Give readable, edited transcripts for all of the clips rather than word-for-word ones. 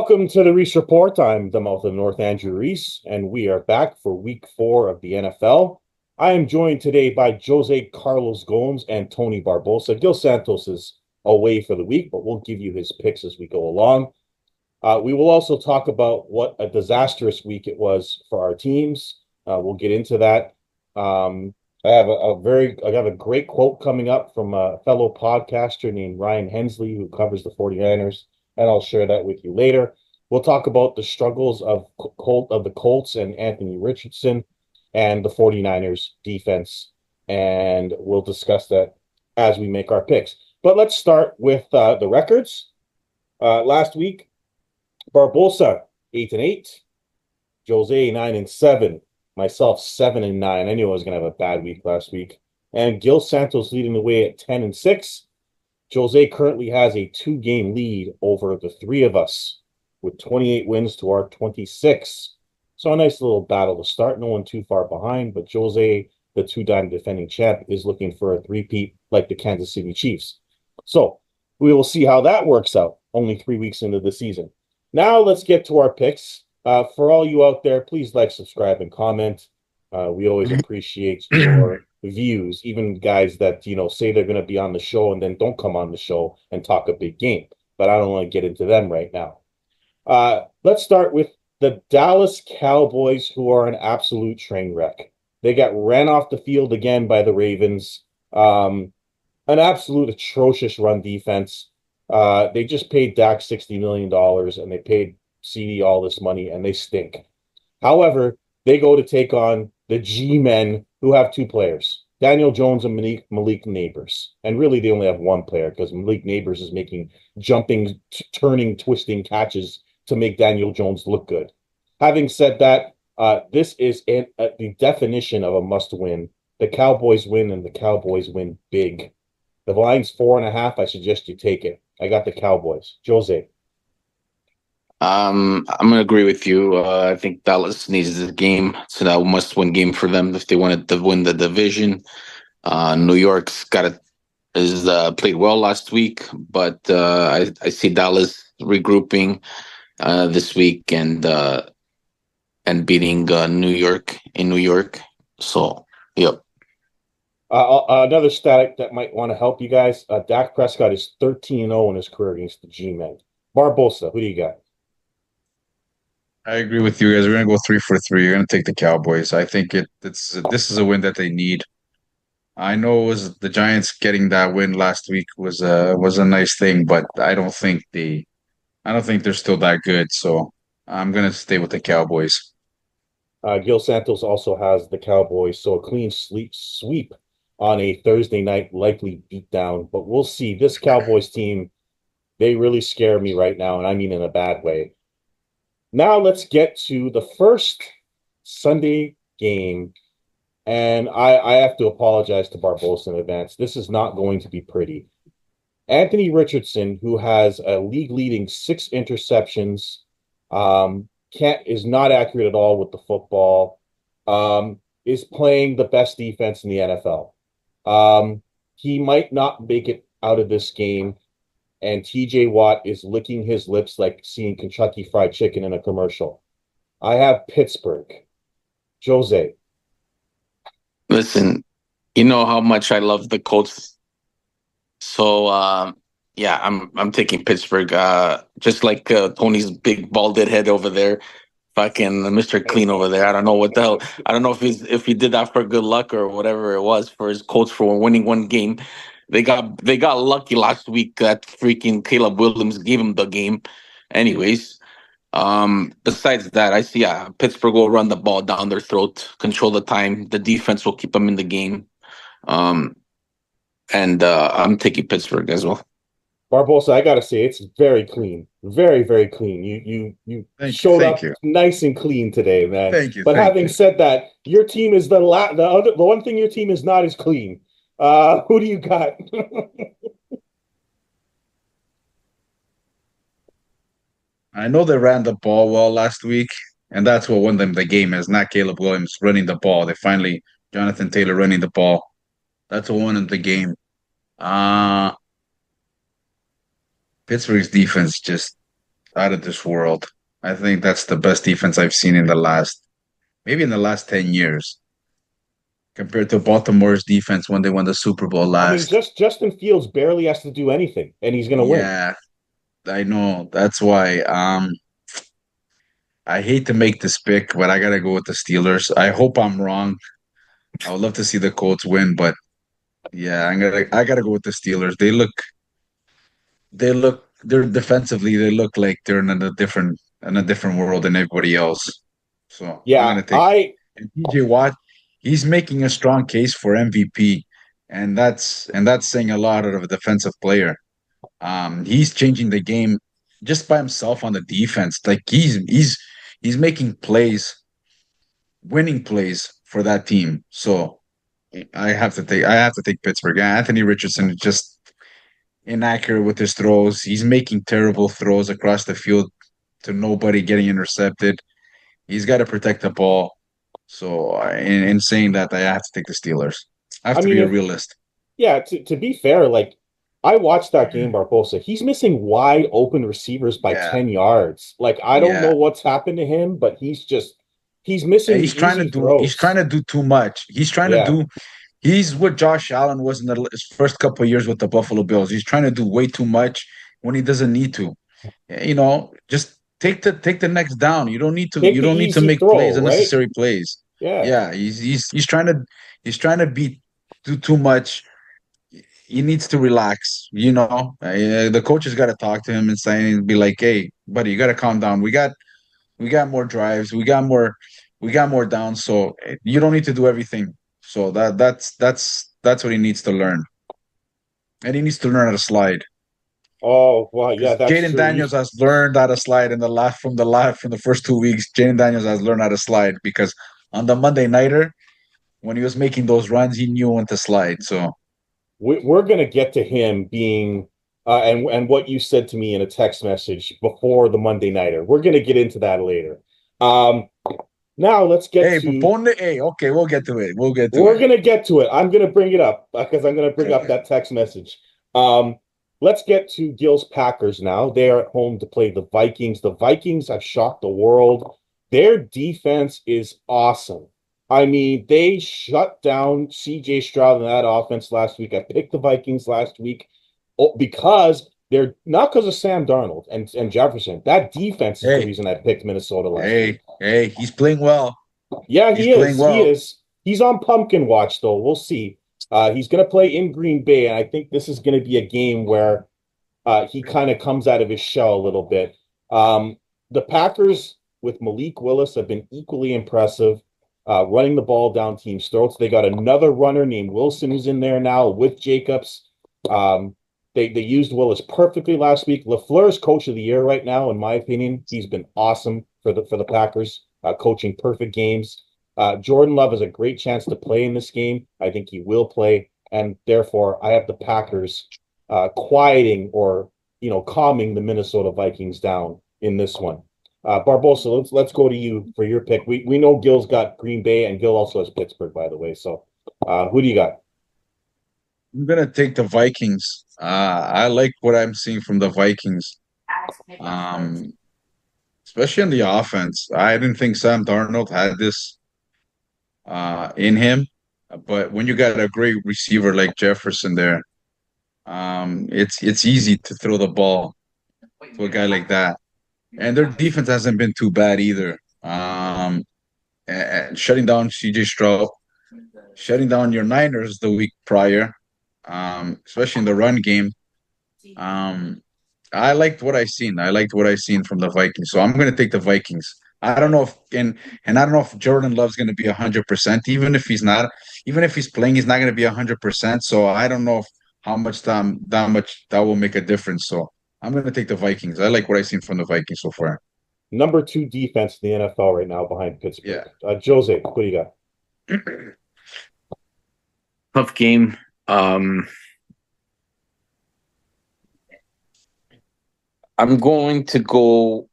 Welcome to the Reese Report. I'm the mouth of the North, Andrew Reese, and we are back for week 4 of the NFL. I am joined today by Jose Carlos Gomes and Tony Barbosa. Gil Santos is away for the week, but we'll give you his picks as we go along. We will also talk about what a disastrous week it was for our teams. We'll get into that. I have a great quote coming up from a fellow podcaster named Ryan Hensley, who covers the 49ers, and I'll share that with you later. We'll talk about the struggles of the Colts and Anthony Richardson and the 49ers defense, and we'll discuss that as we make our picks. But let's start with the records. Last week, Barbosa 8-8, Jose 9-7, myself 7-9. I knew I was going to have a bad week last week, and Gil Santos leading the way at 10-6. Jose currently has a 2-game lead over the three of us with 28 wins to our 26. So a nice little battle to start. No one too far behind, but Jose, the two-time defending champ, is looking for a three-peat like the Kansas City Chiefs. So we will see how that works out only 3 weeks into the season. Now let's get to our picks. For all you out there, please like, subscribe, and comment. We always appreciate your views, even guys that say they're going to be on the show and then don't come on the show and talk a big game. But I don't want to get into them right now. Let's start with the Dallas Cowboys, who are an absolute train wreck. They got ran off the field again by the Ravens. An absolute atrocious run defense. They just paid Dak $60 million and they paid CD all this money, and they stink. However, they go to take on the G-Men, who have two players, Daniel Jones and Malik Nabers. And really, they only have one player because Malik Nabers is making jumping, turning, twisting catches to make Daniel Jones look good. Having said that, this is the definition of a must-win. The Cowboys win, and the Cowboys win big. The line's 4.5. I suggest you take it. I got the Cowboys. Jose. I'm gonna agree with you. I think Dallas needs this game. It's a must-win game for them if they wanted to win the division. New York's played well last week, but I see Dallas regrouping this week and beating New York in New York. So, yep. Another static that might want to help you guys. Dak Prescott is 13-0 in his career against the G-Men. Barbosa, who do you got? I agree with you guys. We're gonna go 3 for 3. You're gonna take the Cowboys. I think this is a win that they need. I know it was the Giants getting that win last week was a nice thing, but I don't think they're still that good. So I'm gonna stay with the Cowboys. Gil Santos also has the Cowboys, so a clean sweep on a Thursday night likely beatdown. But we'll see. This Cowboys team, they really scare me right now, and I mean in a bad way. Now let's get to the first Sunday game, and I have to apologize to Barbosa in advance. This is not going to be pretty. Anthony Richardson, who has a league-leading 6 interceptions, is not accurate at all with the football, is playing the best defense in the NFL. He might not make it out of this game, and TJ Watt is licking his lips like seeing Kentucky Fried Chicken in a commercial. I have Pittsburgh. Jose. Listen, you know how much I love the Colts. So yeah, I'm taking Pittsburgh. Just like Tony's big balded head over there, fucking Mr. Clean over there. I don't know what the hell. I don't know if he did that for good luck or whatever it was for his Colts for winning one game. They got lucky last week that freaking Caleb Williams gave him the game. Anyways, besides that, I see Pittsburgh will run the ball down their throat, control the time. The defense will keep them in the game. And I'm taking Pittsburgh as well. Barbosa, I gotta say, it's very clean, very, very clean. You showed up nice and clean today, man. Thank you. But having said that, your team is the one thing your team is not is clean. Who do you got? I know they ran the ball well last week, and that's what won them the game. Is not Caleb Williams running the ball. They finally Jonathan Taylor running the ball. That's what won them the game. Uh Pittsburgh's defense just out of this world. I think that's the best defense I've seen in the last 10 years compared to Baltimore's defense when they won the Super Bowl I mean, last. just Justin Fields barely has to do anything, and he's going to win. Yeah, I know. That's why I hate to make this pick, but I gotta go with the Steelers. I hope I'm wrong. I would love to see the Colts win, but yeah, I gotta go with the Steelers. They're defensively, they look like they're in a different world than everybody else. So I'm Yeah, gonna take and TJ Watt. He's making a strong case for MVP, and that's saying a lot out of a defensive player. He's changing the game just by himself on the defense. Like he's making plays, winning plays for that team. So I have to take Pittsburgh. Anthony Richardson is just inaccurate with his throws. He's making terrible throws across the field to nobody getting intercepted. He's got to protect the ball. So in saying that, I have to take the Steelers. I have I to mean, be a if realist. yeah, to be fair, like I watched that game, Barbosa. He's missing wide open receivers by Yeah, 10 yards. Like I don't know yeah. what's happened to him, but he's And missing he's the trying to easy do he's trying throws. to do too much. Yeah. He's what Josh Allen was in his first couple of years with the Buffalo Bills. He's trying to do way too much when he doesn't need to. Just take the next down. Take You the don't need to easy make plays, throw, right? unnecessary plays. Yeah. Yeah, he's trying to do too much. He needs to relax. The coach has got to talk to him and be like, "Hey, buddy, you got to calm down. We got more drives. We got more downs. So you don't need to do everything. So that's what he needs to learn, and he needs to learn how to slide Oh, well, yeah, because that's Jaden true. Daniels has learned how to slide in the first 2 weeks. Jaden Daniels has learned how to slide because on the Monday nighter when he was making those runs, he knew when to slide. So We're going to get to him being and what you said to me in a text message before the Monday nighter. We're going to get into that later. Um, Now let's get hey, to okay, we'll get to it. We'll get to we're it. gonna get to it. I'm gonna bring it up because I'm gonna bring up that text message. Um, let's get to Gil's Packers now. They are at home to play the Vikings. The Vikings have shocked the world. Their defense is awesome. I mean, they shut down CJ Stroud in that offense last week. I picked the Vikings last week because they're not because of Sam Darnold and Jefferson. That defense is the Hey, reason I picked Minnesota last week. hey, he's playing well. Yeah, He's he playing is. He well. is. He's on pumpkin watch, though. We'll see. He's going to play in Green Bay, and I think this is going to be a game where he kind of comes out of his shell a little bit. The Packers with Malik Willis have been equally impressive, running the ball down teams' throats. They got another runner named Wilson who's in there now with Jacobs. They used Willis perfectly last week. LaFleur's coach of the year right now, in my opinion. He's been awesome for the Packers, coaching perfect games. Jordan Love has a great chance to play in this game. I think he will play, and therefore I have the Packers quieting or calming the Minnesota Vikings down in this one. Barbosa, let's go to you for your pick. We know Gil's got Green Bay, and Gil also has Pittsburgh, by the way. So, who do you got? I'm gonna take the Vikings. I like what I'm seeing from the Vikings, especially on the offense. I didn't think Sam Darnold had this in him, but when you got a great receiver like Jefferson there, it's easy to throw the ball to a guy like that. And their defense hasn't been too bad either. And shutting down CJ Stroud, shutting down your Niners the week prior, especially in the run game. Um, I liked what I seen. I liked what I seen from the Vikings. So I'm going to take the Vikings. I don't know if and I don't know if Jordan Love's going to be 100%. Even if he's not, even if he's playing, he's not going to be 100%. So I don't know if, how much time that much that will make a difference. So I'm going to take the Vikings. I like what I've seen from the Vikings so far. Number two defense in the NFL right now behind Yeah. Pittsburgh. Jose, what do you got? Tough game. I'm going to go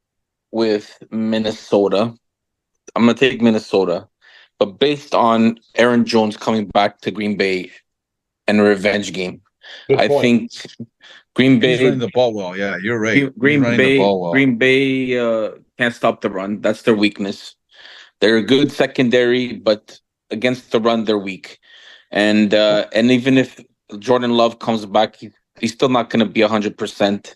with Minnesota. I'm going to take Minnesota, but based on Aaron Jones coming back to Green Bay and a revenge game, Good I point. think Green And he's running Bay the ball well. Yeah, you're right. He's running the ball well. Green Bay can't stop the run. That's their weakness. They're a good secondary, but against the run, they're weak. And even if Jordan Love comes back, he's still not going to be 100%.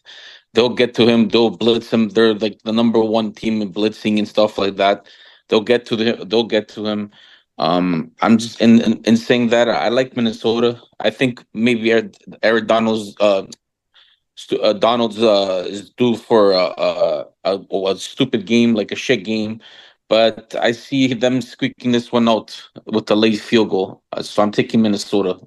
They'll get to him. They'll blitz him. They're like the number one team in blitzing and stuff like that. They'll get to the. They'll get to him. I'm just in saying that I like Minnesota. I think maybe Eric Donald's is due for a stupid game, like a shit game. But I see them squeaking this one out with a late field goal. So I'm taking Minnesota.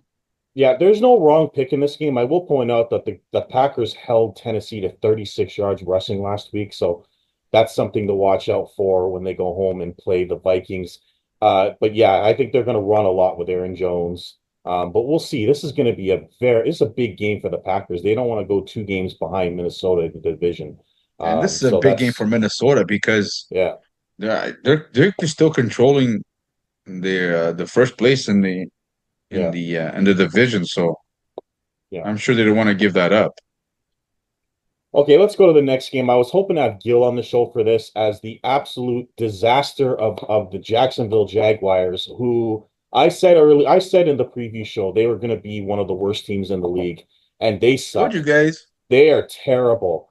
Yeah, there's no wrong pick in this game. I will point out that the Packers held Tennessee to 36 yards rushing last week, so that's something to watch out for when they go home and play the Vikings. But yeah, I think they're going to run a lot with Aaron Jones. But we'll see. This is going to be it's a big game for the Packers. They don't want to go 2 games behind Minnesota in the division. And this is a So big game that's for Minnesota because yeah, they're still controlling the first place yeah, in the division. So yeah. I'm sure they don't want to give that up. Okay, let's go to the next game. I was hoping to have Gil on the show for this as the absolute disaster of the Jacksonville Jaguars, who I said in the preview show they were going to be one of the worst teams in the league, and they Told suck. you guys. They are terrible.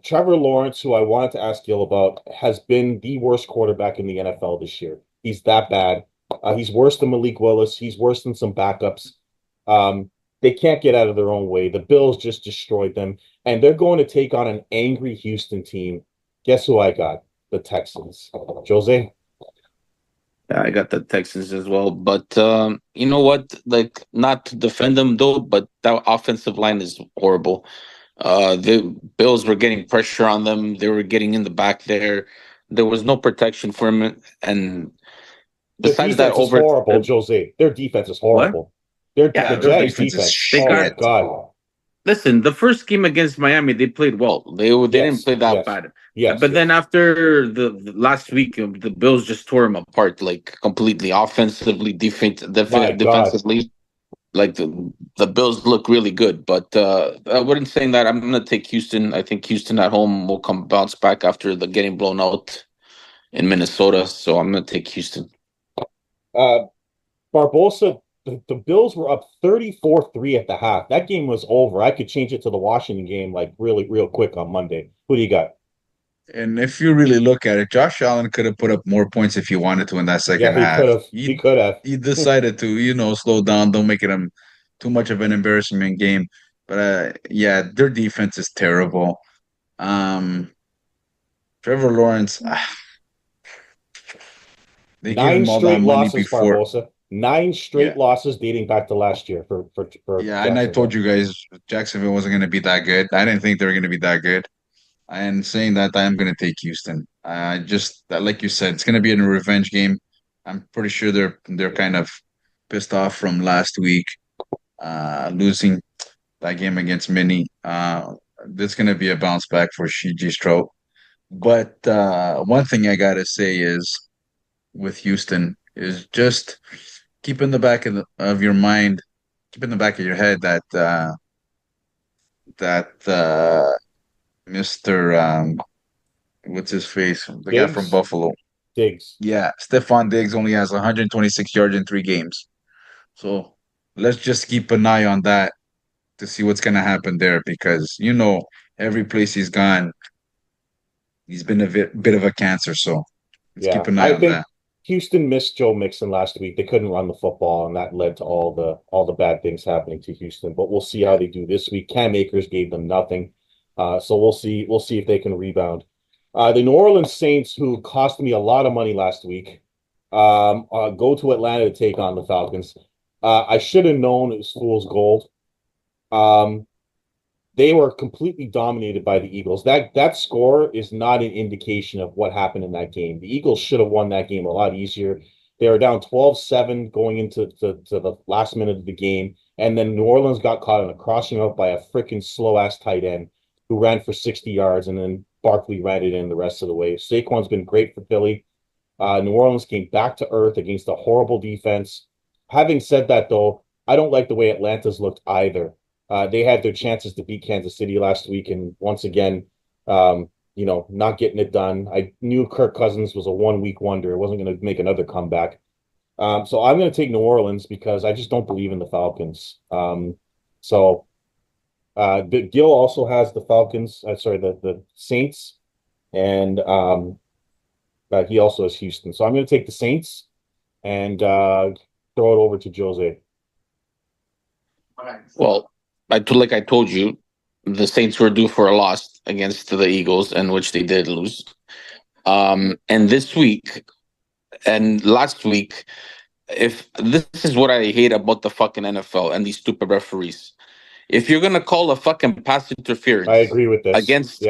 Trevor Lawrence, who I wanted to ask Gil about, has been the worst quarterback in the NFL this year. He's that bad. He's worse than Malik Willis. He's worse than some backups. They can't get out of their own way. The Bills just destroyed them, and they're going to take on an angry Houston team. Guess who I got? The Texans. Jose? Yeah, I got the Texans as well. But you know what? Like, not to defend them though, but that offensive line is horrible. The Bills were getting pressure on them. They were getting in the back there. There was no protection for him. And The besides that, defense is horrible, Jose. Their defense is what? horrible. The Yeah, Their Jags defense is defense. they Oh my got. shit. God. Listen, the first game against Miami, they played well. They didn't Yes, play that yes, bad. yes, But then yes. after the last week, the Bills just tore them apart, like completely, offensively, My God. defensively. Like the Bills look really good, but I wouldn't say that. I'm gonna take Houston. I think Houston at home will come bounce back after the getting blown out in Minnesota. So I'm gonna take Houston. Uh, Barbosa, the Bills were up 34-3 at the half. That game was over. I could change it to the Washington game like really, real quick on Monday. Who do you got? And if you really look at it, Josh Allen could have put up more points if he wanted to in that Yeah, second he half. could have. He could have. He decided to, slow down, don't make it too much of an embarrassment game. But yeah, their defense is terrible. Um, Trevor Lawrence, they gave Nine him all that straight money losses, before. Barbosa. Nine straight Yeah, losses dating back to last year for yeah, and I told Jacksonville. you guys Jacksonville wasn't going to be that good. I didn't think they were going to be that good. And saying that, I am going to take Houston. Like you said, it's going to be a revenge game. I'm pretty sure they're kind of pissed off from last week, losing that game against Mini. There's going to be a bounce back for CJ Stroud. But one thing I gotta say is with Houston is just keep in the back of your mind, keep in the back of your head that Mr. What's his face? The guy from Diggs, Buffalo. Diggs. Yeah, Stephon Diggs only has 126 yards in 3 games. So let's just keep an eye on that to see what's gonna happen there because every place he's gone, he's been a bit of a cancer. So let's Yeah, keep an eye I on think that. Houston missed Joe Mixon last week. They couldn't run the football, and that led to all the bad things happening to Houston. But we'll see how they do this week. Cam Akers gave them nothing, so we'll see. We'll see if they can rebound. The New Orleans Saints, who cost me a lot of money last week, go to Atlanta to take on the Falcons. I should have known it was fool's gold. Um, they were completely dominated by the Eagles. That score is not an indication of what happened in that game. The Eagles should have won that game a lot easier. They were down 12-7 going into to the last minute of the game. And then New Orleans got caught in a crossing route by a freaking slow ass tight end who ran for 60 yards, and then Barkley ran it in the rest of the way. Saquon's been great for Philly. New Orleans came back to earth against a horrible defense. Having said that, though, I don't like the way Atlanta's looked either. They had their chances to beat Kansas City last week, and once again, not getting it done. I knew Kirk Cousins was a 1 week wonder. It wasn't going to make another comeback. So I'm going to take New Orleans because I just don't believe in the Falcons. Gil also has the Falcons. Sorry, the Saints, and he also has Houston. So I'm going to take the Saints and throw it over to Jose. Well, like I told you, the Saints were due for a loss against the Eagles, in which they did lose. And this week and last week, if this is what I hate about the fucking NFL and these stupid referees. If you're gonna call a fucking pass interference, I agree with this. against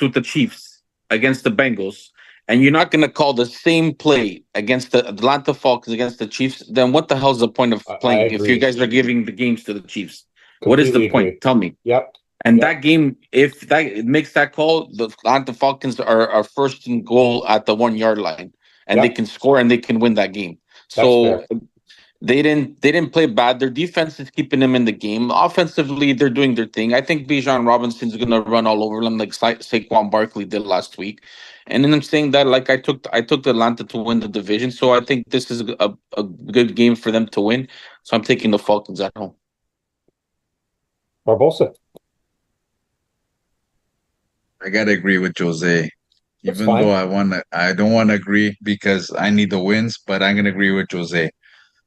with the Chiefs, against the Bengals, and you're not gonna call the same play against the Atlanta Falcons against the Chiefs, then what the hell's the point of playing if you guys are giving the games to the Chiefs? What is the point? Tell me. Yep. And that game, if that makes that call, the Atlanta Falcons are first and goal at the 1 yard line, and they can score and they can win that game. So they didn't play bad. Their defense is keeping them in the game. Offensively, they're doing their thing. I think Bijan Robinson's gonna run all over them like Saquon Barkley did last week. And then I'm saying that like I took Atlanta to win the division, so I think this is a good game for them to win. So I'm taking the Falcons at home. Barbosa. I gotta agree with Jose. Even though I don't want to agree because I need the wins, but I'm gonna agree with Jose.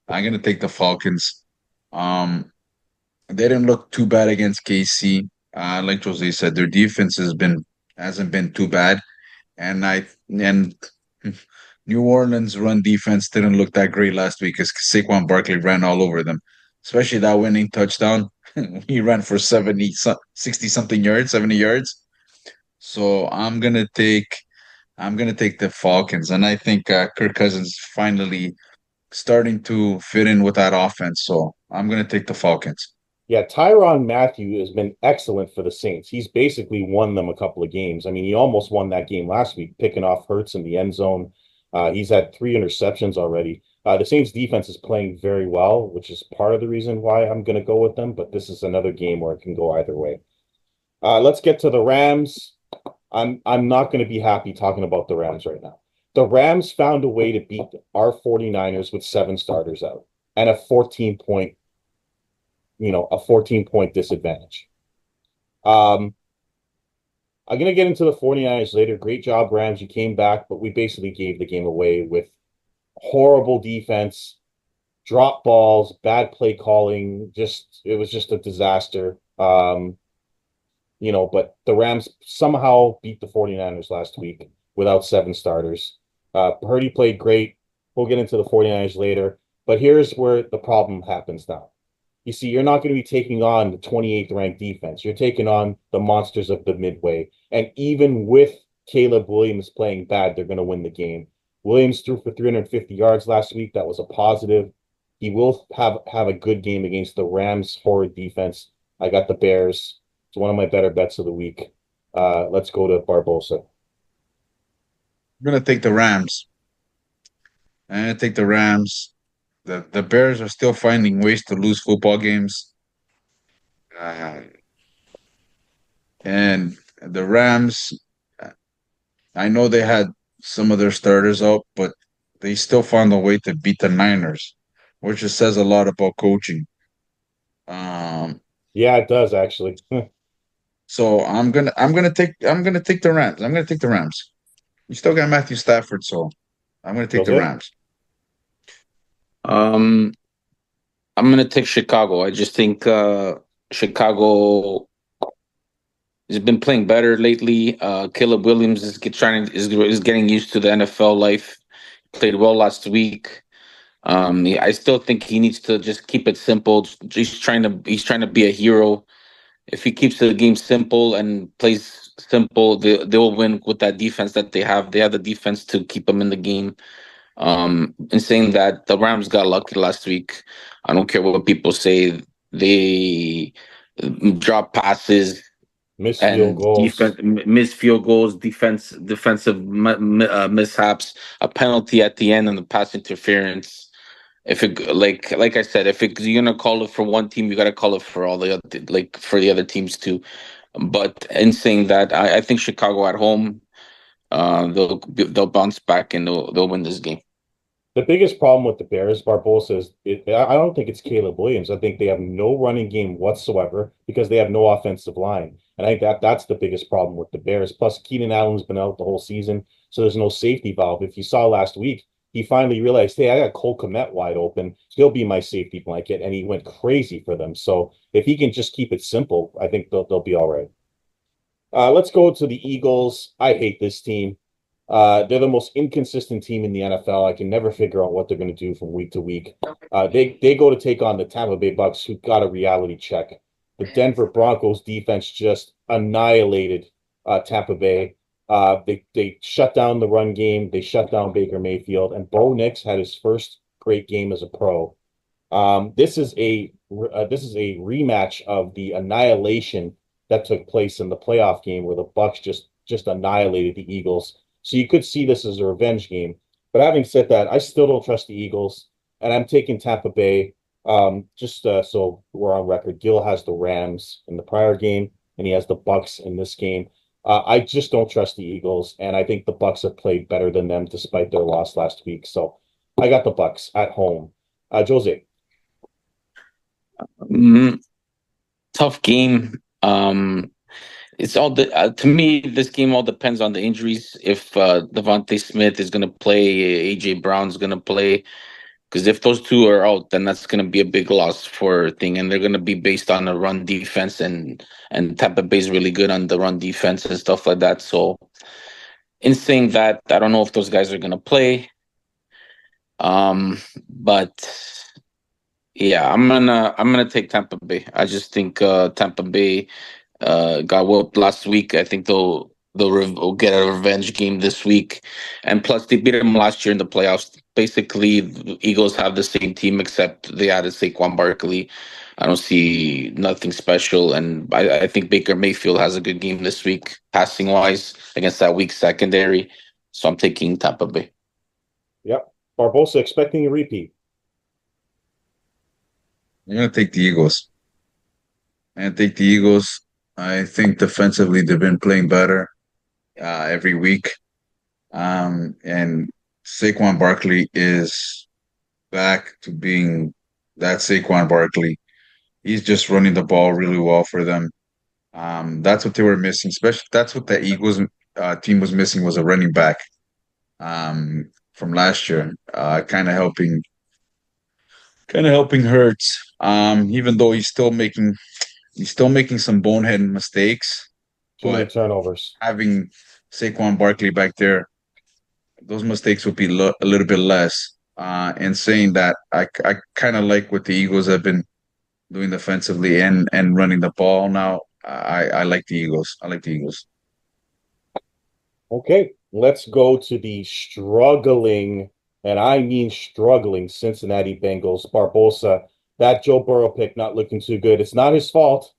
I'm gonna take the Falcons. They didn't look too bad against KC. Like Jose said, their defense hasn't been too bad, and New Orleans run defense didn't look that great last week because Saquon Barkley ran all over them, especially that winning touchdown. He ran for 60 something yards, 70 yards. So I'm gonna take the Falcons, and I think Kirk Cousins finally starting to fit in with that offense. So I'm gonna take the Falcons. Yeah, Tyrann Mathieu has been excellent for the Saints. He's basically won them a couple of games. I mean, he almost won that game last week, picking off Hurts in the end zone. He's had 3 interceptions already. The Saints defense is playing very well, which is part of the reason why I'm going to go with them. But this is another game where it can go either way. Let's get to the Rams. I'm not going to be happy talking about the Rams right now. The Rams found a way to beat our 49ers with 7 starters out and a 14-point disadvantage. I'm going to get into the 49ers later. Great job, Rams. You came back, but we basically gave the game away with horrible defense, drop balls, bad play calling. It was just a disaster. But the Rams somehow beat the 49ers last week without 7 starters. Purdy played great. We'll get into the 49ers later. But here's where the problem happens now. You see, you're not going to be taking on the 28th ranked defense. You're taking on the monsters of the Midway. And even with Caleb Williams playing bad, they're going to win the game. Williams threw for 350 yards last week. That was a positive. He will have a good game against the Rams' horrid defense. I got the Bears. It's one of my better bets of the week. Let's go to Barbosa. I'm going to take the Rams. I'm going to take the Rams. The Bears are still finding ways to lose football games. And the Rams, I know they had some of their starters out, but they still found a way to beat the Niners, which just says a lot about coaching. Yeah, it does actually. So I'm gonna take the Rams. I'm gonna take the Rams. You still got Matthew Stafford, so I'm gonna take the Rams. I'm gonna take Chicago. I just think Chicago has been playing better lately. Caleb Williams is getting used to the NFL life. Played well last week. I still think he needs to just keep it simple. He's trying to be a hero. If he keeps the game simple and plays simple, they will win with that defense that they have. They have the defense to keep them in the game. In saying that, the Rams got lucky last week. I don't care what people say. They drop passes, missed field goals, defensive mishaps, a penalty at the end, and the pass interference. if it like I said, if you're gonna call it for one team, you gotta call it for all the other, like for the other teams too. But in saying that, I think Chicago at home, they'll bounce back and they'll win this game. The biggest problem with the Bears, Barbosa, is I don't think it's Caleb Williams. I think they have no running game whatsoever because they have no offensive line. And I think that's the biggest problem with the Bears. Plus, Keenan Allen's been out the whole season, so there's no safety valve. If you saw last week, he finally realized, hey, I got Cole Kmet wide open. He'll be my safety blanket, and he went crazy for them. So if he can just keep it simple, I think they'll be all right. Let's go to the Eagles. I hate this team. They're the most inconsistent team in the NFL. I can never figure out what they're going to do from week to week. They go to take on the Tampa Bay Bucks, who got a reality check. The Denver Broncos defense just annihilated Tampa Bay. They shut down the run game. They shut down Baker Mayfield, and Bo Nix had his first great game as a pro. This is a rematch of the annihilation that took place in the playoff game where the Bucks just annihilated the Eagles. So you could see this as a revenge game. But having said that, I still don't trust the Eagles, and I'm taking Tampa Bay. So we're on record, Gil has the Rams in the prior game, and he has the Bucks in this game. I just don't trust the Eagles, and I think the Bucks have played better than them despite their loss last week. So I got the Bucks at home. Jose. Tough game. It's all to me. This game all depends on the injuries. If Devontae Smith is going to play, AJ Brown's going to play. Because if those two are out, then that's going to be a big loss for thing, and they're going to be based on the run defense, and Tampa Bay's really good on the run defense and stuff like that. So, in saying that, I don't know if those guys are going to play. But yeah, I'm gonna take Tampa Bay. I just think Tampa Bay got whooped last week. I think they'll get a revenge game this week, and plus they beat them last year in the playoffs. Basically, the Eagles have the same team except they added Saquon Barkley. I don't see nothing special, and I think Baker Mayfield has a good game this week, passing wise against that weak secondary. So I'm taking Tampa Bay. Yep. Barbosa expecting a repeat. I'm gonna take the Eagles. I think defensively they've been playing better every week. And Saquon Barkley is back to being that Saquon Barkley. He's just running the ball really well for them. That's what they were missing. Especially that's what the Eagles team was missing was a running back from last year. Kind of helping Hurts. Even though he's still making some bonehead mistakes, Too many but turnovers. having Saquon Barkley back there, those mistakes would be a little bit less. And saying that, I kind of like what the Eagles have been doing defensively and running the ball now. I like the Eagles. I like the Eagles. Okay, let's go to the struggling, and I mean struggling, Cincinnati Bengals. Barbosa, that Joe Burrow pick not looking too good. It's not his fault.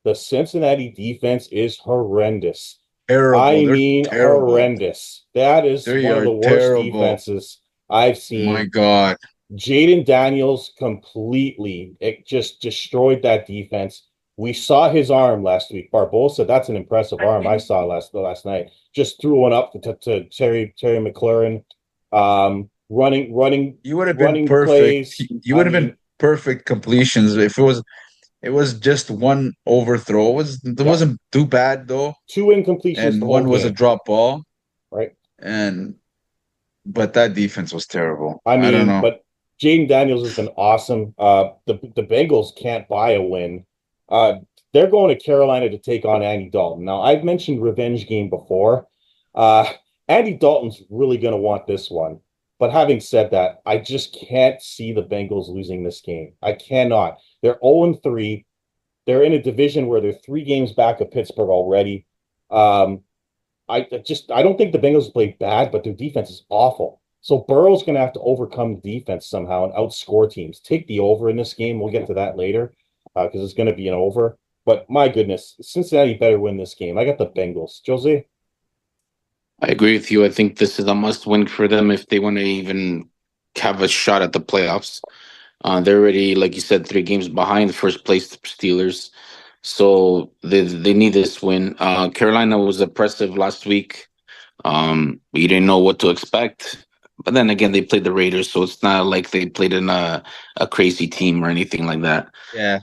The Cincinnati defense is horrendous. Terrible. I They're mean, terrible. horrendous. That is They one of are the worst terrible. defenses I've My seen. God. Jaden Daniels completely just destroyed that defense. We saw his arm last week. Barbosa, that's an impressive arm I saw last night. Just threw one up to Terry McLaurin. Running You would have been running perfect. plays. You I would have been mean, perfect completions if it was just one overthrow. It yeah, wasn't too bad though. 2 incompletions And the whole one was a game, drop ball. right? And but that defense was terrible. I I don't mean, know. but Jaden Daniels has been awesome. The Bengals can't buy a win. Uh, they're going to Carolina to take on Andy Dalton. Now, I've mentioned revenge game before. Uh, Andy Dalton's really going to want this one. But having said that, I just can't see the Bengals losing this game. I cannot. They're 0-3. They're in a division where they're 3 games back of Pittsburgh already. Um, I don't think the Bengals played bad, but their defense is awful. So Burrow's going to have to overcome the defense somehow and outscore teams. Take the over in this game. We'll get to that later because it's going to be an over. But my goodness, Cincinnati better win this game. I got the Bengals. Jose? I agree with you. I think this is a must win for them if they want to even have a shot at the playoffs. They're already, like you said, 3 games behind first place Steelers. So they need this win. Carolina was impressive last week. You didn't know what to expect. But then again, they played the Raiders, so it's not like they played in a crazy team or anything like that. Yeah.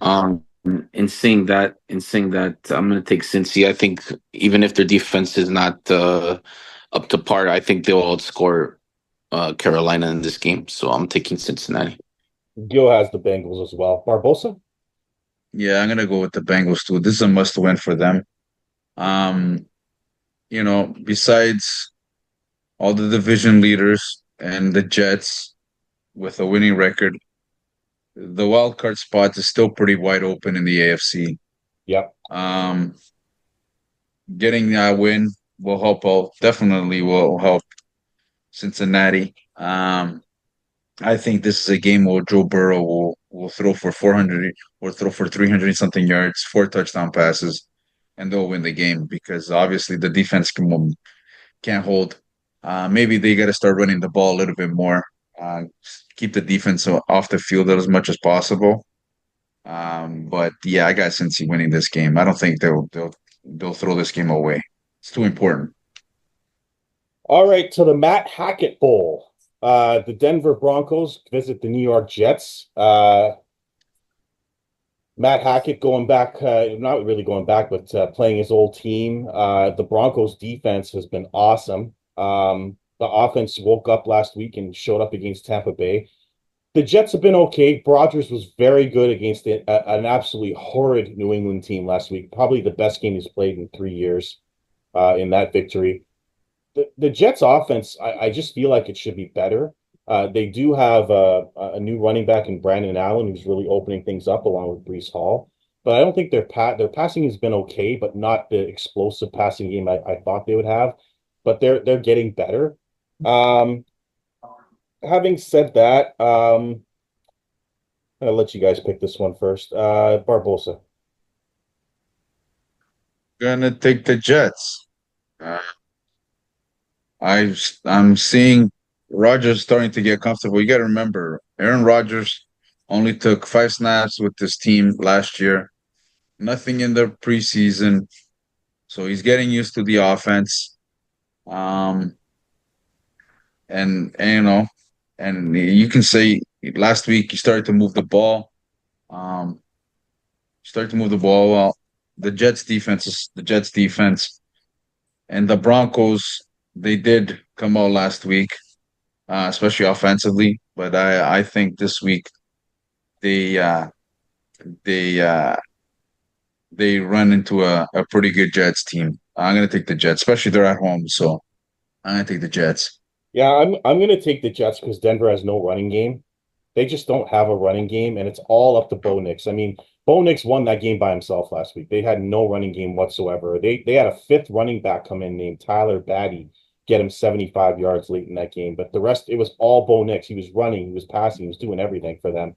In saying that, I'm going to take Cincy. I think even if their defense is not up to par, I think they'll outscore Carolina in this game. So I'm taking Cincinnati. Gil has the Bengals as well. Barbosa? Yeah, I'm gonna go with the Bengals too. This is a must win for them. Um, besides all the division leaders and the Jets with a winning record, the wild card spot is still pretty wide open in the AFC. Yep. Getting that win will help out. Definitely will help Cincinnati. I think this is a game where Joe Burrow will throw for 400 or throw for 300 something yards, 4 touchdown passes, and they'll win the game because obviously the defense can't hold. Maybe they got to start running the ball a little bit more. Keep the defense off the field as much as possible. But yeah, I got Cincy winning this game. I don't think they'll throw this game away. It's too important. All right, to the Matt Hackett Bowl. The Denver Broncos visit the New York Jets. Matt Hackett going back, not really going back, but playing his old team. The Broncos defense has been awesome. The offense woke up last week and showed up against Tampa Bay. The Jets have been okay. Rodgers was very good against an absolutely horrid New England team last week. Probably the best game he's played in 3 years in that victory. The Jets offense, I just feel like it should be better. They do have a new running back in Brandon Allen who's really opening things up along with Breece Hall. But I don't think their passing has been okay, but not the explosive passing game I thought they would have. But they're getting better. Having said that, I'll let you guys pick this one first. Barbosa. Gonna take the Jets. I'm seeing Rodgers starting to get comfortable. You got to remember, Aaron Rodgers only took 5 snaps with this team last year. Nothing in the preseason, so he's getting used to the offense. And you can say last week he started to move the ball. Started to move the ball well. The Jets defense, and the Broncos. They did come out last week, especially offensively. But I think this week they they run into a pretty good Jets team. I'm gonna take the Jets, especially they're at home. So I'm gonna take the Jets. Yeah, I'm gonna take the Jets because Denver has no running game. They just don't have a running game, and it's all up to Bo Nix. I mean, Bo Nix won that game by himself last week. They had no running game whatsoever. They had a fifth running back come in named Tyler Batty, get him 75 yards late in that game. But the rest, it was all Bo Nix. He was running, he was passing, he was doing everything for them,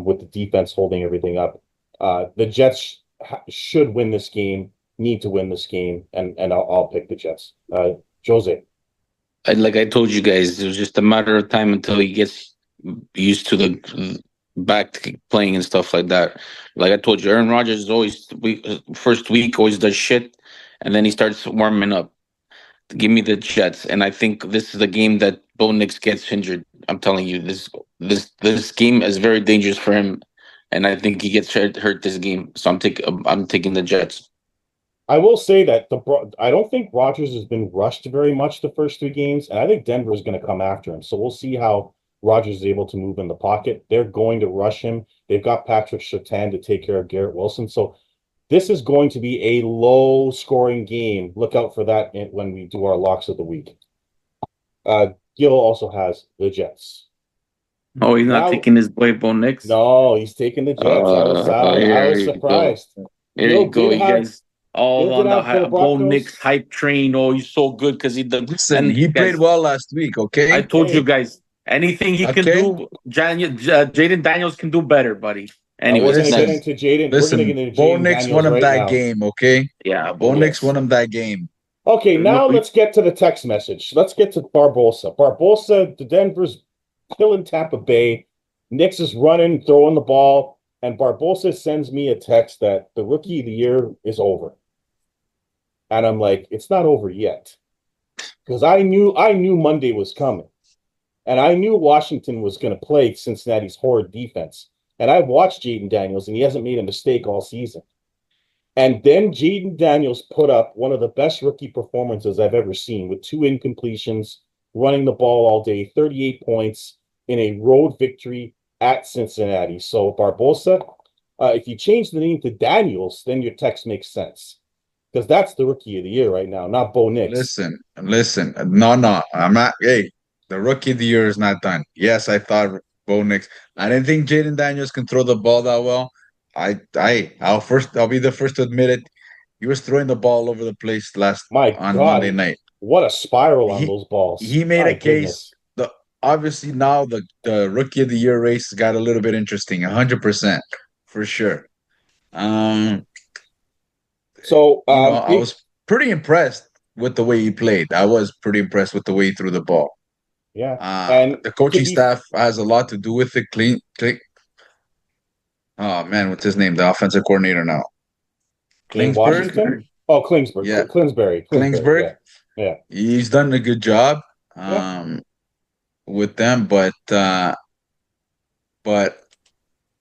with the defense holding everything up. The Jets should win this game, need to win this game, and I'll pick the Jets. Jose. Like I told you guys, it was just a matter of time until he gets used to the back to playing and stuff like that. Like I told you, Aaron Rodgers is always first week always does shit, and then he starts warming up. Give me the Jets, and I think this is a game that Bo Nix gets injured. I'm telling you, this game is very dangerous for him, and I think he gets hurt this game. So I'm taking the Jets. I will say that I don't think Rodgers has been rushed very much the first 3 games, and I think Denver is going to come after him. So we'll see how Rodgers is able to move in the pocket. They're going to rush him. They've got Patrick Surtain to take care of Garrett Wilson. So this is going to be a low-scoring game. Look out for that when we do our locks of the week. Gil also has the Jets. Oh, he's not taking his boy Bo Nix? No, he's taking the Jets. I was surprised. Here you go, you guys. All on the Bo Nix hype train. Oh, he's so good because he did. Listen, he played well last week. Okay, I told you guys, anything he can do, Jaden Daniels can do better, buddy. Anyway, we're gonna get into Jaden. Listen, Bo Nix won him that game. Okay, yeah, Bo Nix won him that game. Okay, now let's get to the text message. Let's get to Barbosa. Barbosa, the Denver's killing Tampa Bay. Knicks is running, throwing the ball, and Barbosa sends me a text that the rookie of the year is over. And I'm like, it's not over yet. Because I knew Monday was coming. And I knew Washington was going to play Cincinnati's horrid defense. And I've watched Jaden Daniels, and he hasn't made a mistake all season. And then Jaden Daniels put up one of the best rookie performances I've ever seen with 2 incompletions, running the ball all day, 38 points in a road victory at Cincinnati. So Barbosa, if you change the name to Daniels, then your text makes sense. Because that's the rookie of the year right now, not Bo Nix. Listen. No, I'm not. Hey, the rookie of the year is not done. Yes, I thought Bo Nix. I didn't think Jaden Daniels can throw the ball that well. I'll be the first to admit it. He was throwing the ball all over the place My on Monday God, night. what a spiral on He those balls. he made My a case. goodness. Obviously now the rookie of the year race got a little bit interesting, 100% for sure. Um, So, I was pretty impressed with the way he played. I was pretty impressed with the way he threw the ball. yeah. And The to coaching be staff has a lot to do with it. Oh man, what's his name? The offensive coordinator now. in Klingsberg? Washington, oh, Klingsberg, Yeah, Klinsbury, Klingsberg. yeah, yeah, He's done a good job yeah. with them, but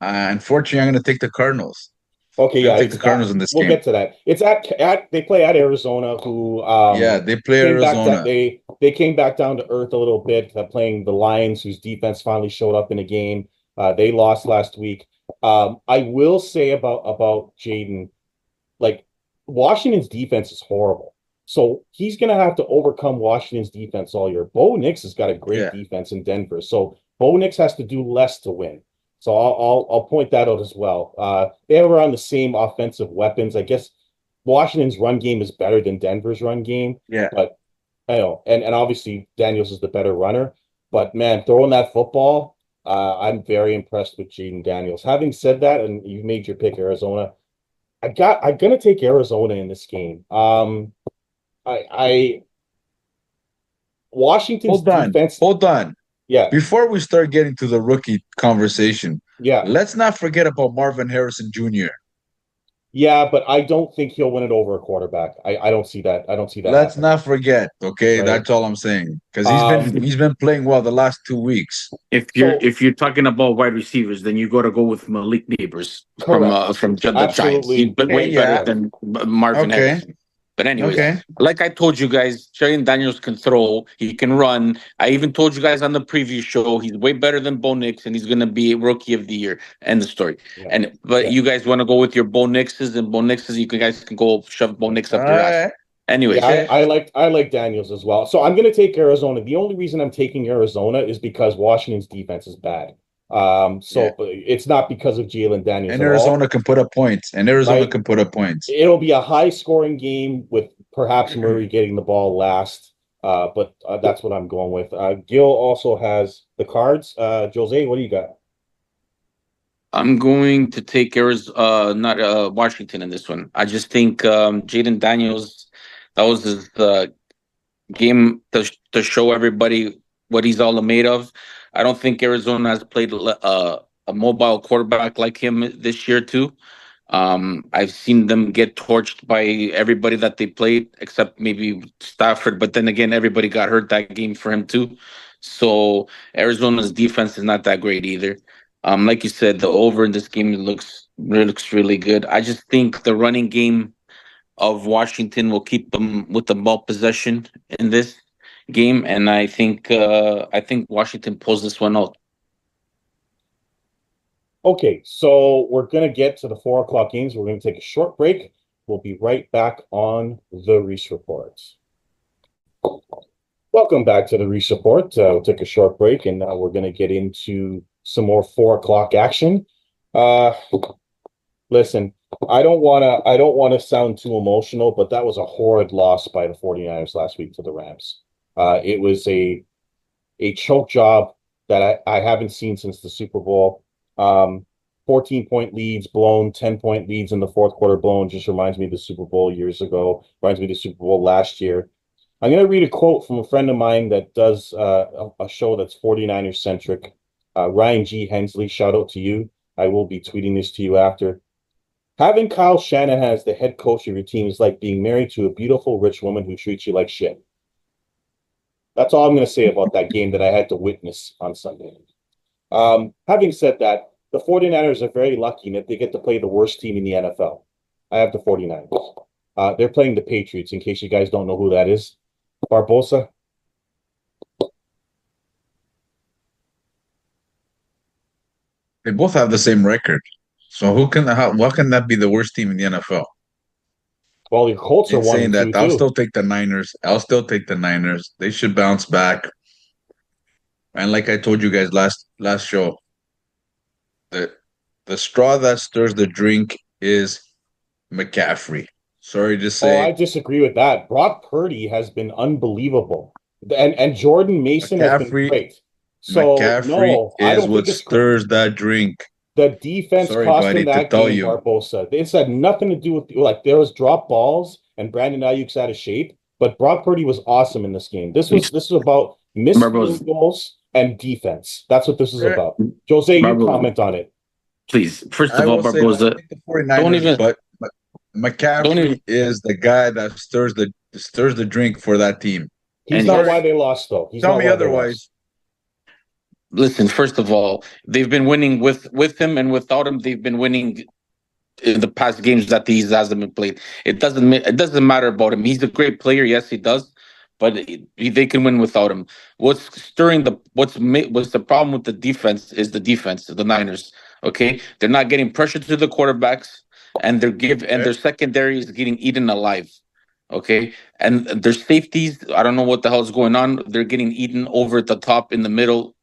unfortunately, I'm going to take the Cardinals. Okay, I'm yeah, going to take it's the Cardinals in this we'll game. get to that. It's at they play at Arizona, who Yeah, they play came back that Arizona. they came back down to earth a little bit, playing the Lions, whose defense finally showed up in a game. They lost last week. I will say about Jaden, like Washington's defense is horrible. So he's going to have to overcome Washington's defense all year. Bo Nix has got a great Yeah, defense in Denver. So Bo Nix has to do less to win. So I'll point that out as well. They have around the same offensive weapons. I guess Washington's run game is better than Denver's run game, yeah. but I know, and obviously Daniels is the better runner. But man, throwing that football, I'm very impressed with Jaden Daniels. Having said that, and you've made your pick, Arizona. I'm gonna take Arizona in this game. I Washington's Hold on, defense, hold on. yeah, Before we start getting to the rookie conversation, yeah, let's not forget about Marvin Harrison Jr. yeah, but I don't think he'll win it over a quarterback. I don't see that. I don't see that Let's happening. not forget, okay? Right. That's all I'm saying. Because Um. he's been playing well the last 2 weeks. So If you're talking about wide receivers, then you got to go with Malik Neighbors correct. from the Giants. He's Absolutely. been way better Yeah. than Marvin Okay. Harrison. But anyways, Okay. like I told you guys, Sheridan Daniels can throw. He can run. I even told you guys on the previous show he's way better than Bo Nix, and he's going to be rookie of the year. End the story. Yeah. But Yeah. you guys want to go with your Bo Nixes and Bo Nixes, you guys can go shove Bo Nix All up your ass. right. Anyways, Yeah, I like Daniels as well. So I'm going to take Arizona. The only reason I'm taking Arizona is because Washington's defense is bad. Yeah. So it's not because of Jalen Daniels And at all, Arizona can put up points. And Arizona right? can put up points. It'll be a high scoring game with perhaps Murray getting the ball last. But that's what I'm going with. Gil also has the cards. Jose, what do you got? I'm going to take Arizona, not Washington in this one. I just think Jaden Daniels, that was his game to show everybody what he's all made of. I don't think Arizona has played a mobile quarterback like him this year too. I've seen them get torched by everybody that they played, except maybe Stafford. But then again, everybody got hurt that game for him too. So Arizona's defense is not that great either. Like you said, the over in this game looks really good. I just think the running game of Washington will keep them with the ball possession in this game, and I think Washington pulls this one out. Okay, so we're going to get to the 4 o'clock games. We're going to take a short break. We'll be right back on the Reese Report. Welcome back to the Reese Report. We'll take a short break, and we're going to get into some more 4 o'clock action. Listen, I don't want to sound too emotional, but that was a horrid loss by the 49ers last week to the Rams. It was a choke job that I haven't seen since the Super Bowl. 14-point leads blown, 10-point leads in the fourth quarter blown. Just reminds me of the Super Bowl years ago. Reminds me of the Super Bowl last year. I'm going to read a quote from a friend of mine that does a show that's 49ers centric. Ryan G. Hensley, shout out to you. I will be tweeting this to you after. Having Kyle Shanahan as the head coach of your team is like being married to a beautiful rich woman who treats you like shit. That's all I'm going to say about that game that I had to witness on Sunday. Having said that, the 49ers are very lucky that they get to play the worst team in the NFL. I have the 49ers. They're playing the Patriots, in case you guys don't know who that is. Barbosa. They both have the same record. So what can that be the worst team in the NFL? Well, your Colts are In 1 saying and that, 2 I'll too. still take the Niners. I'll still take the Niners. They should bounce back. And like I told you guys last show, the the straw that stirs the drink is McCaffrey. Sorry to Oh, I say, disagree with that. Brock Purdy has been unbelievable, and Jordan Mason has been McCaffrey great. So McCaffrey no, I is don't what think it's great. stirs that drink. The defense Sorry, cost him buddy, to that tell game, you. Barbosa. It had nothing to do with like there was drop balls and Brandon Ayuk's out of shape, but Brock Purdy was awesome in this game. This was about missed Barbosa, field goals and defense. That's what this is Eh, about. Jose, you Barbosa, comment on it. please. First I of all, will say that I Barbosa, think the don't 49ers, even, but don't even, McCaffrey is the guy that stirs the drink for that team. He's and not Sorry, why they lost, though. He's tell not me why they lost. otherwise. listen. First of all, they've been winning with him, and without him, they've been winning in the past games that he hasn't been played. It doesn't matter about him. He's a great player, yes, he does, but they can win without him. What's the problem with the defense is the defense, the Niners. Okay, they're not getting pressure to the quarterbacks, and Okay. their secondary is getting eaten alive. Okay, and their safeties, I don't know what the hell is going on. They're getting eaten over the top in the middle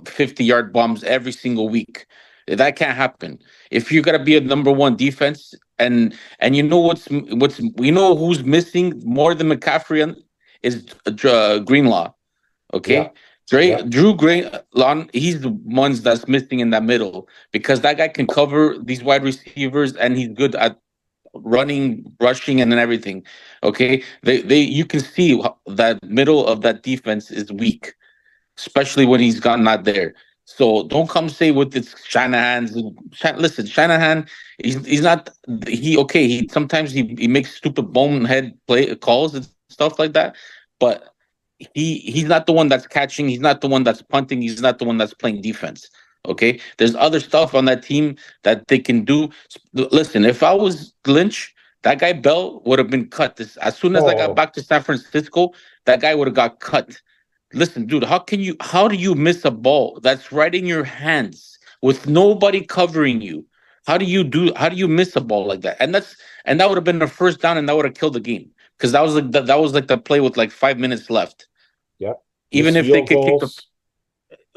50-yard bombs every single week. That can't happen. If you gotta be a number one defense, and you know what's we know who's missing more than McCaffrey is Greenlaw. Yeah, Okay, yeah. Drew Greenlaw, he's the ones that's missing in that middle because that guy can cover these wide receivers and he's good at running, rushing, and everything. Okay, they you can see that middle of that defense is weak, especially when he's got not there. So don't come say with this Shanahan's. Listen, Shanahan, he's not he okay. He sometimes he makes stupid bonehead play calls and stuff like that, but he's not the one that's catching. He's not the one that's punting. He's not the one that's playing defense. Okay, there's other stuff on that team that they can do. Listen, if I was Lynch, that guy Bell would have been cut. As soon as I got Oh, back to San Francisco, that guy would have got cut. Listen, dude, how do you miss a ball that's right in your hands with nobody covering you? How do you miss a ball like that? And that would have been the first down and that would have killed the game because that was like the play with like 5 minutes left. yeah. Even Missed if they field could kick the goals.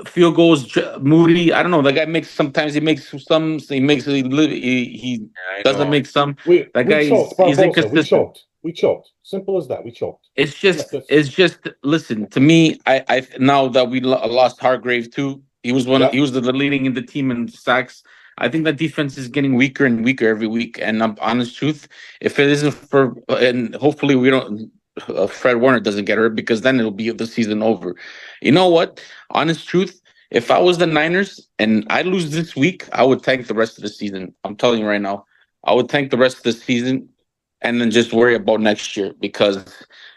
field goals, Moody, I don't know. That guy makes sometimes he makes some he I doesn't know. make some. That We guy choked, he's Barbosa. We inconsistent. choked. We choked. Simple as that. We choked. That's It's just listen to me. I now that we lost Hargrave too. yeah. He was the leading in the team in sacks. I think that defense is getting weaker and weaker every week. And I'm honest truth, if it isn't for and hopefully we don't Fred Warner doesn't get hurt because then it'll be the season over. You know what? Honest truth, if I was the Niners and I lose this week, I would tank the rest of the season. I'm telling you right now, I would tank the rest of the season and then just worry about next year because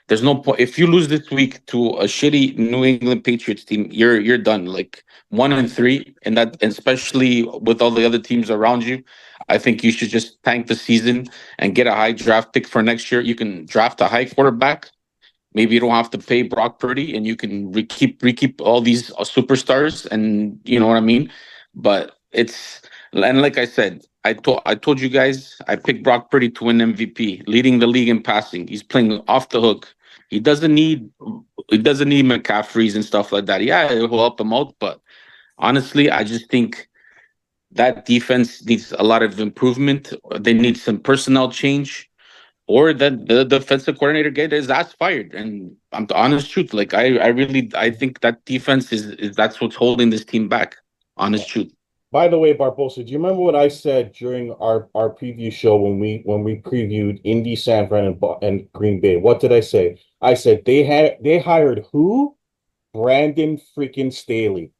there's no point if you lose this week to a shitty New England Patriots team, you're done. Like 1-3, and that and especially with all the other teams around you, I think you should just tank the season and get a high draft pick for next year. You can draft a high quarterback. Maybe you don't have to pay Brock Purdy, and you can rekeep all these superstars, and you know what I mean. But it's and like I said, I told you guys I picked Brock Purdy to win MVP, leading the league in passing. He's playing off the hook. He doesn't need McCaffreys and stuff like that. Yeah, it will help him out, but honestly, I just think that defense needs a lot of improvement. They need some personnel change, or that the defensive coordinator get his ass fired. And I'm the honest truth. I think that defense is that's what's holding this team back. Honest truth. By the way, Barbosa, do you remember what I said during our preview show when we previewed Indy, San Fran, and Green Bay? What did I say? I said they hired who? Brandon freaking Staley,